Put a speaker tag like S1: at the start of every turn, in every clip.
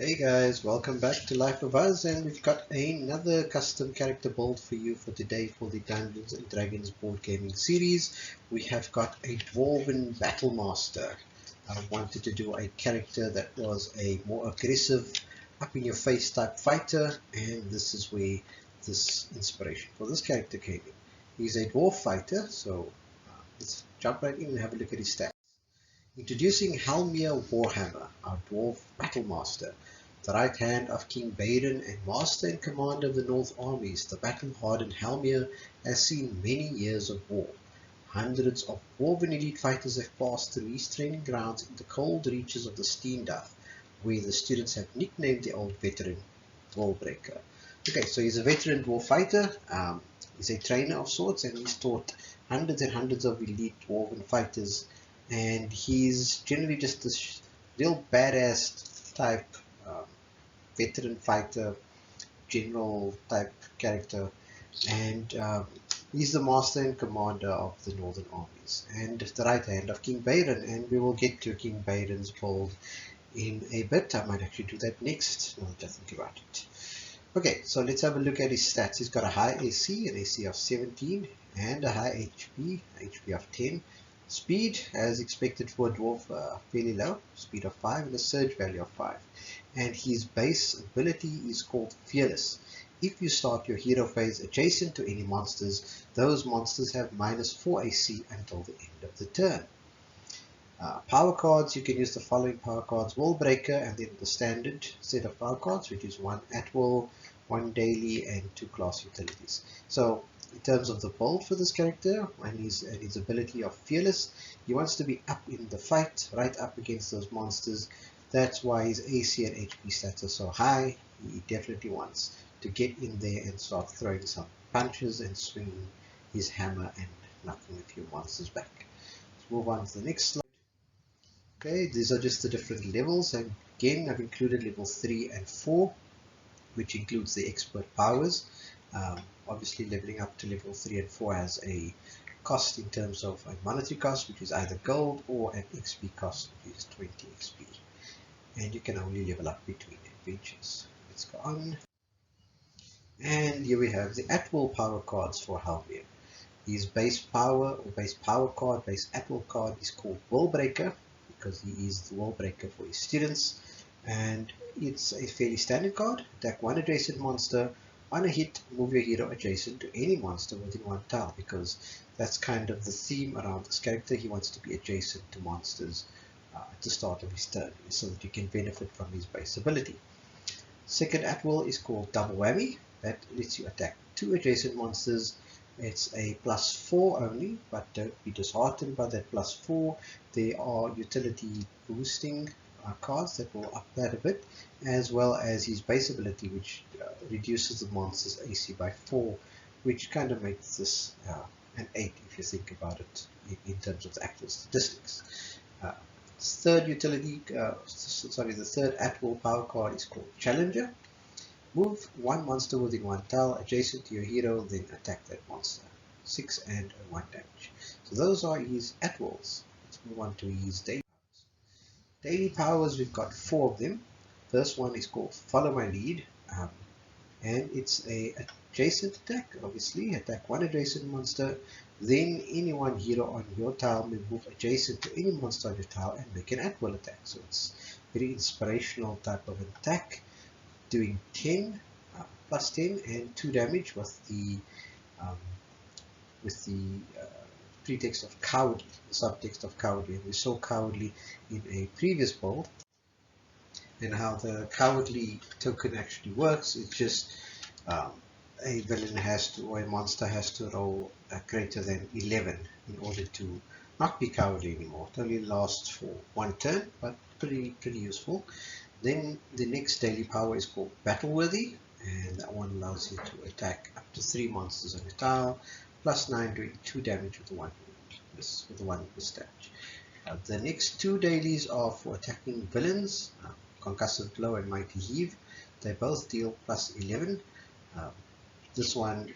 S1: Hey guys, welcome back to Life of Us, and we've got another custom character build for you for today for the Dungeons and Dragons board gaming series. We have got a Dwarven Battlemaster. I wanted to do a character that was a more aggressive, up in your face type fighter, and this is where this inspiration for this character came in. He's a dwarf fighter, so let's jump right in and have a look at his stats. Introducing Hjalmir Warhammer, our Dwarf Battlemaster. The right hand of King Baeron and master and commander of the Northern Armies, the battle-hardened Hjalmir has seen many years of war. Hundreds of Dwarven elite fighters have passed through his training grounds in the cold reaches of the Steendag, where the students have nicknamed the old veteran Willbreaker. Okay, so he's a veteran dwarf fighter. He's a trainer of sorts, and he's taught hundreds and hundreds of elite Dwarven fighters. And he's generally just this real badass type veteran fighter, general type character, and he's the master and commander of the Northern Armies and the right hand of King Baeron. And we will get to King Baeron's build in a bit. I might actually do that next, now that I think about it. Okay, so let's have a look at his stats. He's got a high AC, an AC of 17, and a high HP of 10. Speed, as expected for a dwarf, fairly low, speed of 5, and a surge value of 5. And his base ability is called Fearless. If you start your hero phase adjacent to any monsters, those monsters have -4 AC until the end of the turn. Power cards, you can use the following power cards: Willbreaker, and then the standard set of power cards, which is 1 at will, 1 daily, and 2 class utilities. So in terms of the build for this character and his ability of Fearless, he wants to be up in the fight, right up against those monsters. That's why his AC and HP stats are so high. He definitely wants to get in there and start throwing some punches and swinging his hammer and knocking a few monsters back. Let's move on to the next slide. Okay, these are just the different levels, and again I've included level 3 and 4, which includes the expert powers. Obviously leveling up to level 3 and 4 has a cost in terms of a monetary cost, which is either gold, or an XP cost, which is 20 XP. And you can only level up between adventures. Let's go on. And here we have the at-will power cards for Hjalmir. His base power or base power card, base at-will card is called Willbreaker, because he is the Willbreaker for his students. And it's a fairly standard card. Attack one adjacent monster. On a hit, move your hero adjacent to any monster within 1 tile, because that's kind of the theme around this character. He wants to be adjacent to monsters at the start of his turn, so that you can benefit from his base ability. Second at will is called Double Whammy. That lets you attack 2 adjacent monsters. It's a +4 only, but don't be disheartened by that +4. There are utility boosting cards that will up that a bit, as well as his base ability, which reduces the monster's AC by 4, which kind of makes this an 8 if you think about it in terms of the actual statistics. Third utility, the third at-will power card is called Challenger. Move 1 monster within 1 tile adjacent to your hero, then attack that monster. 6 and 1 damage. So those are his at-wills. Let's move on to his daily powers. Daily powers, we've got 4 of them. First one is called Follow My Lead, and it's a adjacent attack. Obviously, attack 1 adjacent monster, then any 1 hero on your tile may move adjacent to any monster on your tile and make an at-will attack. So it's very inspirational type of an attack, doing 10 plus 10 and 2 damage with the pretext of cowardly, the subtext of cowardly. And we saw cowardly in a previous build, and how the cowardly token actually works. It's just a villain has to, or a monster has to roll greater than 11 in order to not be cowardly anymore. It only lasts for 1 turn, but pretty useful. Then the next daily power is called Battleworthy, and that one allows you to attack up to 3 monsters on a tile, +9, doing 2 damage with the 1 misdamage. The next 2 dailies are for attacking villains, Concussive Blow and Mighty Heave. They both deal +11. This one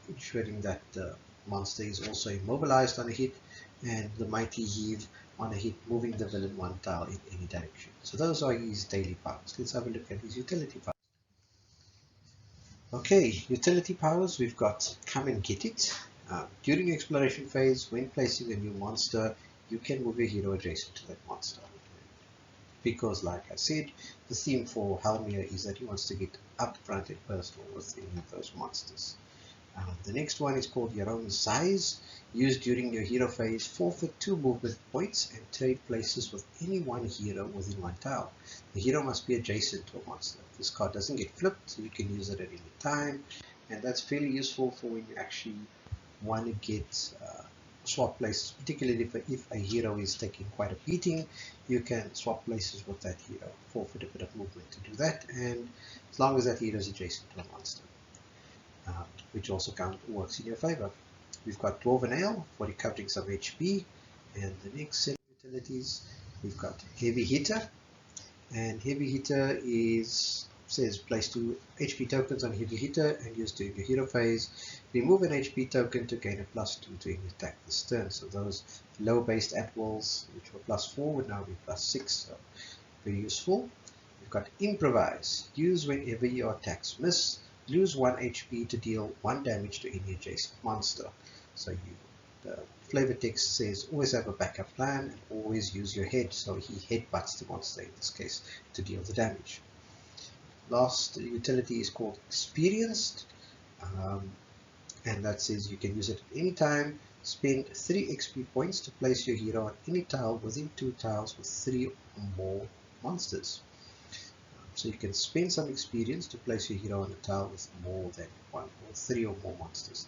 S1: ensuring that the monster is also immobilized on a hit, and the Mighty Heave on a hit, moving the villain 1 tile in any direction. So those are his daily powers. Let's have a look at his utility powers. Okay, utility powers, we've got Come and Get It. During your exploration phase, when placing a new monster, you can move your hero adjacent to that monster. Because, like I said, the theme for Hjalmir is that he wants to get up front and personal with any of those monsters. The next one is called Your Own Size. Used during your hero phase, forfeit 2 movement points and trade places with any one hero within 1 tile. The hero must be adjacent to a monster. This card doesn't get flipped, so you can use it at any time, and that's fairly useful for when you actually want to get swap places, particularly if a hero is taking quite a beating. You can swap places with that hero, forfeit a bit of movement to do that, and as long as that hero is adjacent to a monster. Which also works in your favor. We've got Dwarven Ale for recovering some HP, and the next set of utilities we've got Heavy Hitter, and Heavy Hitter says place 2 HP tokens on Heavy Hitter and use during your hero phase. Remove an HP token to gain a +2 to any attack this turn. So those low based at walls which were +4 would now be +6, so very useful. We've got Improvise, use whenever your attacks miss. Lose 1 HP to deal 1 damage to any adjacent monster. So the flavor text says always have a backup plan and always use your head. So he headbutts the monster in this case to deal the damage. Last utility is called Experienced, and that says you can use it at any time. Spend 3 XP points to place your hero on any tile within 2 tiles with 3 or more monsters. So you can spend some experience to place your hero on a tile with more than 1 or 3 or more monsters.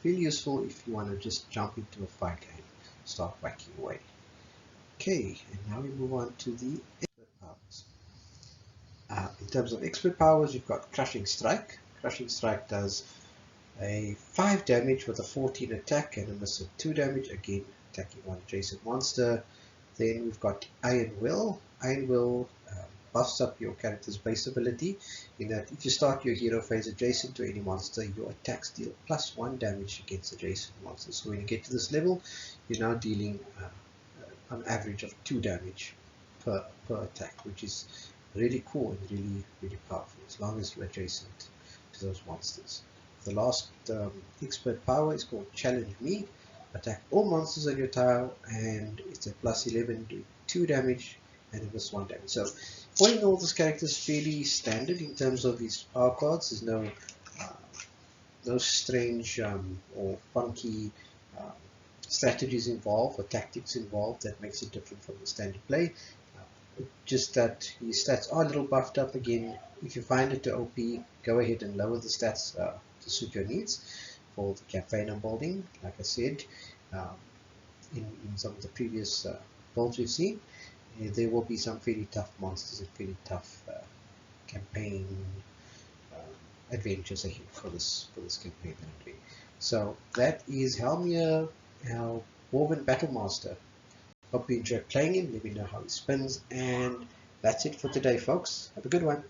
S1: Feel useful if you want to just jump into a fight and start whacking away. Okay, and now we move on to the expert powers. In terms of expert powers, you've got Crushing Strike. Crushing Strike does a 5 damage with a 14 attack and a miss of 2 damage, again attacking one adjacent monster. Then we've got Iron Will. Iron Will buffs up your character's base ability in that if you start your hero phase adjacent to any monster, your attacks deal +1 damage against adjacent monsters. So when you get to this level, you're now dealing an average of 2 damage per attack, which is really cool and really powerful as long as you're adjacent to those monsters. The last expert power is called Challenge Me. Attack all monsters on your tile, and it's a +11, doing 2 damage and a miss 1 damage. So all in all, this character is fairly standard in terms of his power cards. There's no strange or funky strategies involved or tactics involved that makes it different from the standard play. Just that his stats are a little buffed up. Again, if you find it to OP, go ahead and lower the stats to suit your needs. For the campaign I'm building, like I said, in some of the previous builds we've seen, there will be some fairly tough monsters and fairly tough campaign adventures ahead for this campaign that I'm doing. So that is Hjalmir, our Dwarven Battlemaster. Hope you enjoy playing him. Let me know how he spins, and that's it for today, folks. Have a good one.